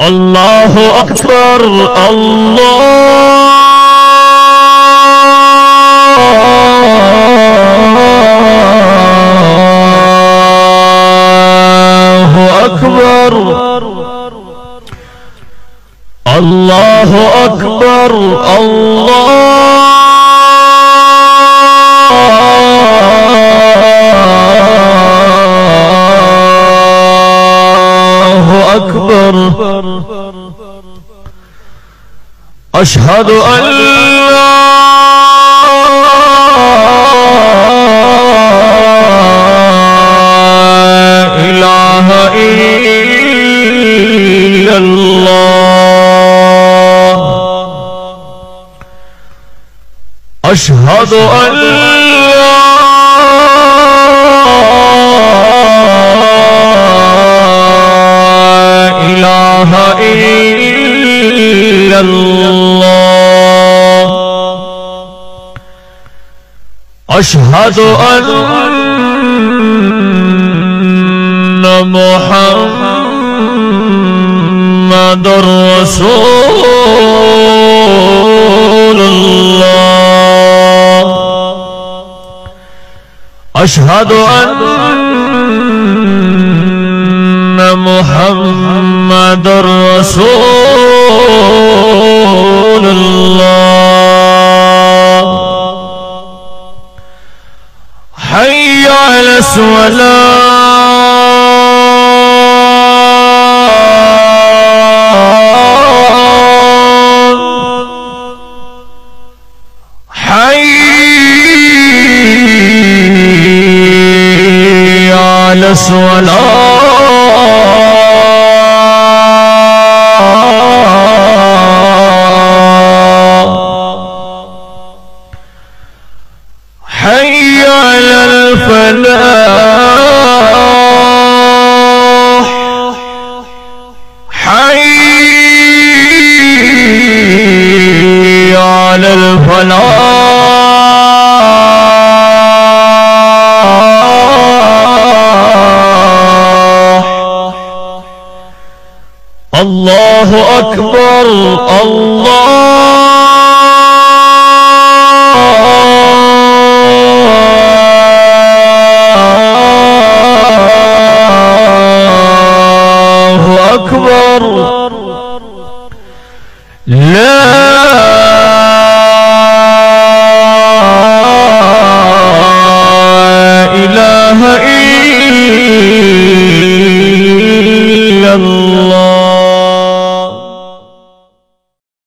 الله أكبر الله أكبر الله أكبر الله أكبر أشهد أن لا إله إلا الله أشهد أن لا إله إلا الله أشهد أن محمد رسول الله أشهد أن محمد رسول الله حي على الصلاة حي على الصلاة حي على الفلاح حي على الفلاح الله أكبر الله أكبر لا